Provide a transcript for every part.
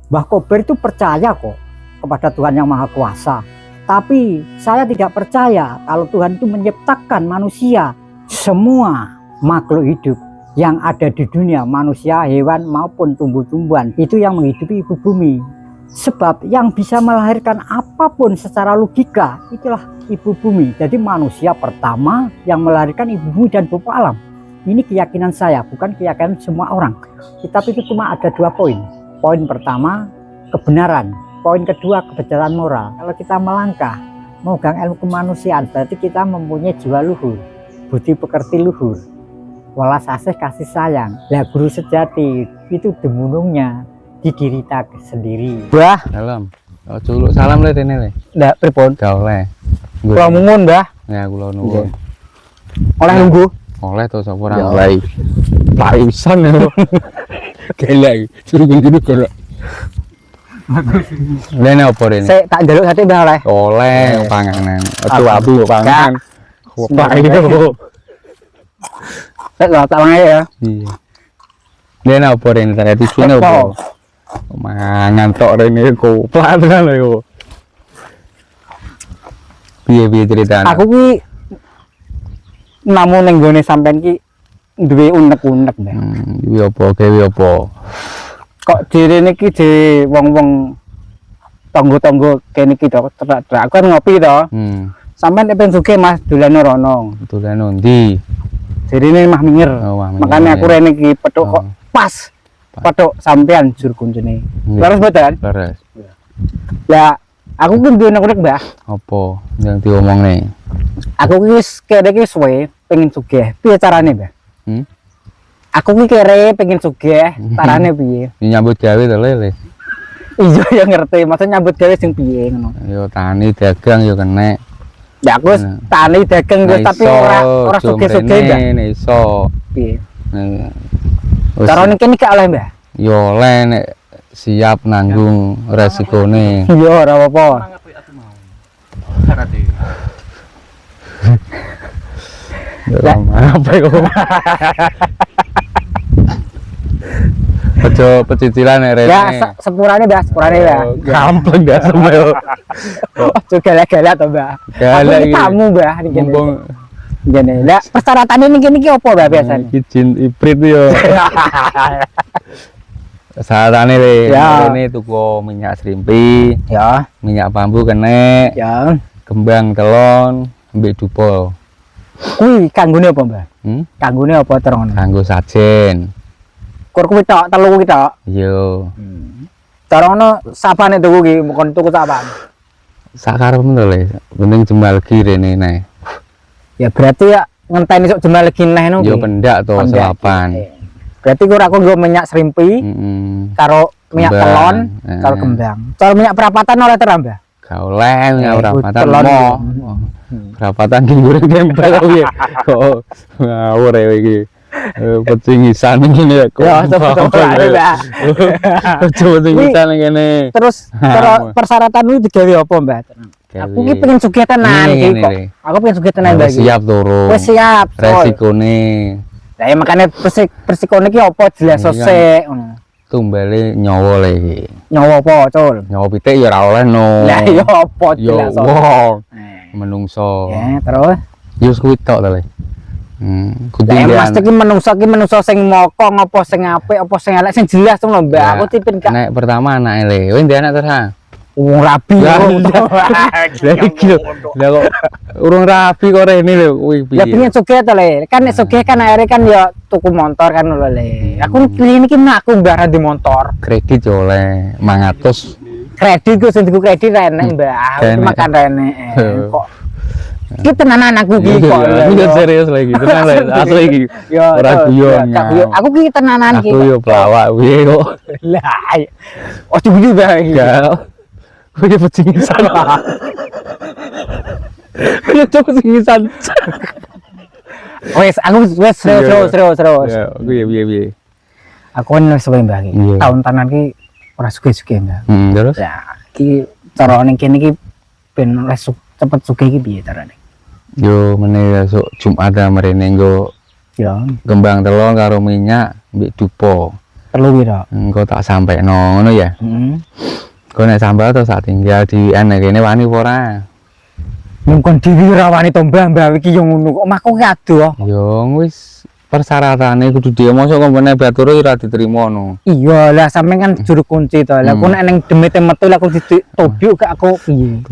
Mbah Kober itu percaya kok kepada Tuhan yang Maha Kuasa. Tapi saya tidak percaya kalau Tuhan itu menciptakan manusia, semua makhluk hidup yang ada di dunia, manusia, hewan maupun tumbuh-tumbuhan, itu yang menghidupi ibu bumi. Sebab yang bisa melahirkan apapun secara logika itulah ibu bumi. Jadi manusia pertama yang melahirkan ibu bumi dan bapak alam. Ini keyakinan saya, bukan keyakinan semua orang. Kitab itu cuma ada 2 poin. Poin pertama, kebenaran. Poin kedua, kebenaran moral. Kalau kita melangkah memegang ilmu kemanusiaan, berarti kita mempunyai jiwa luhur, budi pekerti luhur, welas asih kasih sayang. Lah guru sejati itu demunungnya di diri kita sendiri. Mbah, Salam. Oh, culuk salam le rene le. ndak pripun? Gak oleh. Kula mungun, Mbah. Ya kula nuwun. Oleh nunggu. Oleh to sapa ora Ya. oleh. Paisan yo. Gelek, suruh gini kok. Lene opo rene? Saya tak njaluk sate Mbah oleh. Oleh panganan. Aduh abu pangan. Wah iyo. Saya tak mangan ya. Iya. Lene opo rene tadi tisune opo? Mangan tok rene koplat kan lho. Piye ceritane? Aku ki namun ning gone sampean ki duwe unek-unek, Mbah. Iki opo gawe opo? Kok direne iki di wong-wong tangga-tangga kene iki to, terak-terak. Aku kan ngopi to. Sampeyan nek pengen sugih Mas dolan rono. Dolan ndi? Direne mah minggir. Oh, mah minggir. Makane aku rene iki petuk kok Oh. pas. Petuk sampean jur kuncune. Nggih. Terus mboten? Leres. Lah aku ki duwe unek-unek, Mbah. Apa yang diomongne? Aku ki wis kene iki suwe pengen sugih. Piye carane, Mbah? Aku ki kere pengen sugih, carane piye? Nyambut gawe to le. Iya ya ngerti, maksudnya nyambut gawe sing piye ngono. Yo tani dagang yo kenek. Ya aku wis tani dagang wis tapi ora sugih-sugih, Mbah. Nek iso. Piye? Wis Carane kene gak oleh, Mbah. yo oleh nek siap nanggung resikone. Iya ora apa-apa. Lah apa kok? Aja pecicilan nek rene. Ya sepurane, Mbah, sepurane ya. Gampang dah semua yo. Ojo galak-galak to, Mbah. Galak Aku iki. tamu, Mbah, iki. Mumpung Ngene. Lah persyaratan ini iki apa, Mbah, biasane? iki jin iprit yo. Saatane le, Ya. ini tuku minyak serimpi, Ya, minyak bambu kene, ya. kembang telon, ambek dupa. Kuwi kanggone apa, Mbah? Hmm? Kanggone apa terong? Kanggo sajen. Kur kuwi tok, telu kuwi tok. Yo, Terongno sapane tuku ki, mokon tuku sapane. sakarepmu to le, penting jembal ki rene nae. Ya berarti ya ngenteni sok jemal lagi neh no. Yo pendak to selapan. Berarti kira aku nggo minyak serimpi karo minyak Kembang. telon karo kembang. Soal minyak perapatan oleh terambah. Gak oleh minyak perapatan telon mo. iki. Perapatan ki goreng tempel piye. Kok ngawur ya iki. Pecingisan ngene kok. Ya coba Mbak. Coba pecingisan ngene. Terus cara persyaratanmu digawe apa, Mbak? Aku ki pengen sugih tenan iki kok. Aku pengen sugih tenan Mbak. Siap turu. Wis siap. Resikone Lah ya makane persikone ki apa jelas sik ngono. tumbale nyawa le iki. Nyawa apa, Cul? Nyawa pitik ya ora oleh no. Lah ya apa Yo jelas. wong menungso. Ya, terus Yo kuwi tok to le. lah Mas iki menungso sing mokong apa sing apik apa sing elek sing jelas to lho, Mbak. Aku tipin gak nek pertama anake le. Kowe ndek anak terus. wong rabi. Lah iki lho. Lah kok urung rapi kok rene lho kuwi piye. Ya pengen sugih to le. Kan nek sugih kan akhirnya kan ya tuku motor kan lho le. Aku ini ki aku mbarang di motor. Kredit yo oleh 500. Kredit ku sing diku kredit rene, Mbak. Aku makan rene. Kok ki tenanan aku ki kok. Aku serius lagi, tenan le. Asli iki. Ora guyon. Aku ki tenanan ki. Aku yo pelawak piye kok. Lah. Oh guyu Mbak iki. Kowe pecingisan. Kowe coba pecingisan. Wes aku wes terus. Ya, piye. Aku kan wis suwe Mbak iki. Iya. Tahun tanan ki ora sugih-sugih Mbak. Terus Ya, ki cara ning kene ki ben oleh cepet sugih ki piye carane? yo meneh esuk Jumat mrene nggo Ya. kembang telon karo minyak mbek dupa. perlu piro? Engko tak sampekno ngono ya. Heeh. Kok nek sambal terus tak tinggal di enek kene wani apa ora? Mungkin dhewe ora wani to mbah iki yo ngono kok omahku ki adoh. Yo wis persyaratannya kudu dia mosok kompone batur ora diterima no. Iya lah sampean kan juru kunci to. Lah aku nek ning demite metu lah aku ditobyo gak aku piye.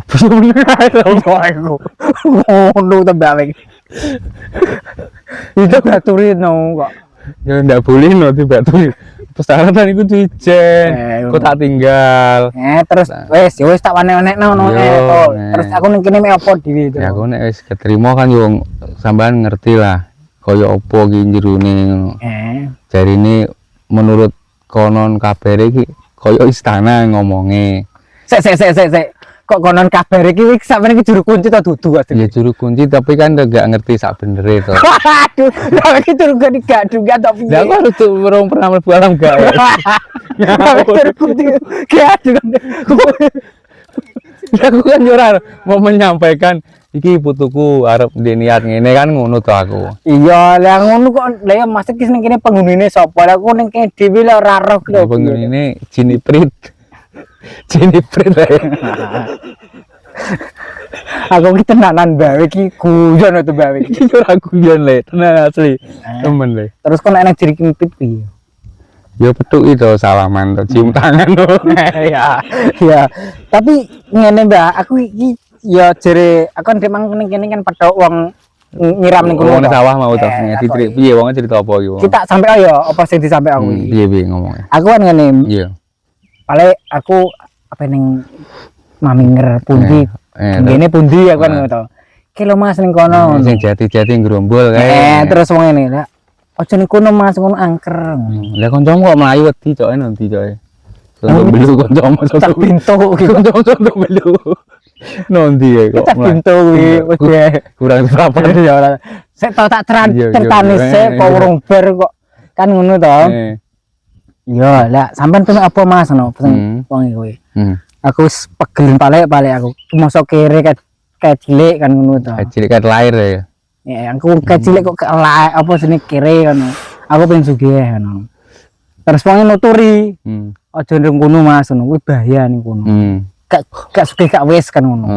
Aku. Ngono to mbah iki. Itu baturi no kok. Ya ndak boleh no dibaturi. Persyaratan iku dijen. Kok tak tinggal. Terus wis tak wane-wanekno no to. Terus aku ning kene mek opo dhewe to. Ya aku nek wis keterima kan yo sampean ngerti lah. Kaya apa ki jerone ngono. Jarine menurut konon kabare iki kaya istana ngomonge. Sik. Kok konon kabar iki sampeyan iki juru kunci to dudu kok. Ya juru kunci tapi kan enggak ngerti sak benere to. Aduh, lah iki juru kunci gak duga to piye. Lah aku harus urung pernah mlebu alam gawe. Juru kunci gak duga. Aku kan yo ora mau menyampaikan iki putuku arep niat ngene kan ngono to aku. Iya, lah ngono kok lah ya Mas iki ning kene penggunine sapa? Lah aku ning kene dhewe lah ora roh lho. Pengunine Jiniprit. Jiniprit ae. Aku ki tenanan bae iki guyon to bae iki. Iki ora guyon le, tenan asli. Temen le. Terus kok nek nang jiri kempit piye? Ya petuki to salaman to cium tangan to. Ya. Tapi ngene Mbak, aku iki ya jere aku kan demang ning kene kan pedhok wong nyiram ning kono. Wong sawah mau to. Ditrik piye wong cerita apa iki wong? Kita sampe ya apa sing disampe aku iki. Piye ngomongnya? Aku kan ngene. Iya. Pale aku apa ning Maminger pundi. Ngene pundi aku kan ngono to. Ki lho Mas ning kono. Sing jati-jati nggrombol kae. Terus wong ngene lah. Aja ning kono Mas, ngono angker. Lah kancamu kok mlayu wedi coke nanti coke. Contoh belu kancamu tak pintu iki contoh belu. Nanti ya kok tak pintu iki wis kurang berapa ya ora. Sik tak ceritane sik kok urung ber kok. Kan ngono to. Iya, lah sampean pengen apa Mas no pesen wong iki kowe. Aku wis pegel palek aku. Mosok kere kayak cilik kan ngono to. Kayak cilik kayak lahir ya. Ya aku kayak cilik kok apa sini kere kan. Aku pengen sugih kan. Terus wong nuturi. Aja ndung kono Mas ngono kuwi bahaya ning kono. Gak sugih gak wis kan ngono.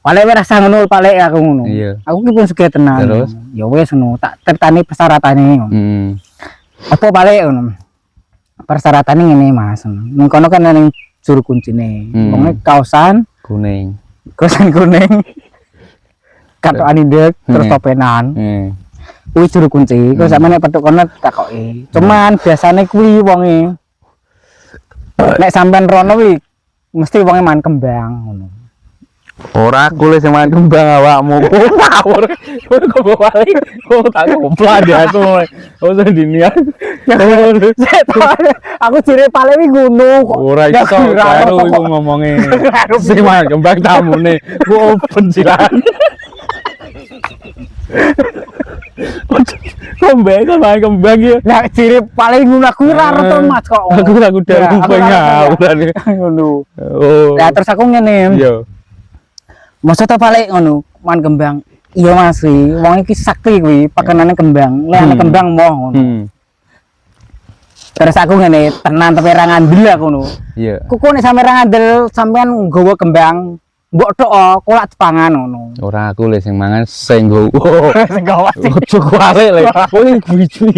Palek wis rasa ngono palek aku ngono. Aku ki pengen sugih tenan. Terus ya wis ngono tak tertani persyaratannya ngono. Apa palek ngono. Persyaratannya ngene Mas. Ning kono kan ning juru kuncine. Wonge kaosan kuning. Kaosan kuning. Katokan indek terus topenan. Kuwi juru kunci. Kok sampe nek petuk kono takoki. Cuman biasane kuwi wonge nek sampean rono kuwi mesti wonge man kembang ngono. Ora aku le sing man kembang awakmu. Ngawur. Kok balik. Kok tak goblok ya aku. Ora diniat. Aku jere pale wi ngono kok. Ora iso karo iku ngomonge. Sing man kembang tamune. Ku open silan. Kembang ya. Lah jere paling ngono aku ora reto Mas kok. Aku udah ngawuran ngono. Oh. Lah terus aku ngene. Iya. Masa ta paling ngono, man kembang. Iya Mas, wong iki sakti kuwi, pakenane kembang. Lek ana kembang moh ngono. Terus aku ngene, tenan tapi ra ngandel aku ngono. Iya. Kuku nek sampe ra ngandel, sampean nggawa kembang, mbok tok kolak dipangan ngono. Ora aku le sing mangan sing nggowo. Sing gawa. Ojo kuwi le. Kuwi guci.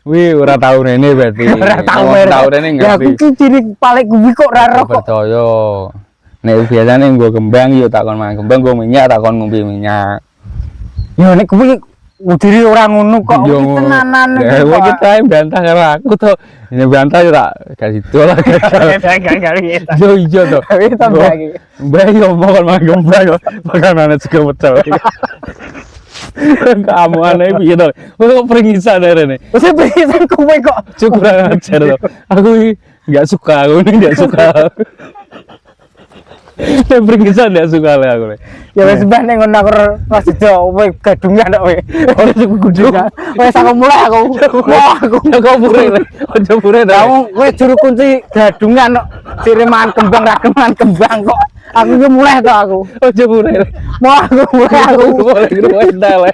Kuwi ora tau rene berarti. Ora tau rene. Ya aku ki ciri paling kuwi kok ra roh kok. Percaya. Nek biasane nggo kembang yo takon mangan kembang, nggo minyak takon ngombe minyak. Yo nek kuwi udiri ora ngono kok tenanan iki. Ya kita bantah karo aku to. Ini bantah yo tak gak situ lah. Gak yo ijo to. Mbak yo mau mangan kembang makanane juga pecel. Kamu aneh piye to? Kok peringisan rene. Wis peringisan kowe kok. Cukup kurang ajar to. Aku enggak suka, aku enggak suka. Peringisan ndak suka le aku le. Ya wis mbah ning ngono aku Mas Jojo kowe gadungan kok kowe. Ora cukup gudung. Wis aku mulai aku. Wah aku kok pure le. Ojo pure ta. Kamu kowe juru kunci gadungan kok. Ciriman kembang ra kembang kok. Aku yo mulai to aku. Ojo pure le. Wah aku mulai aku. Mulai ngruwek le.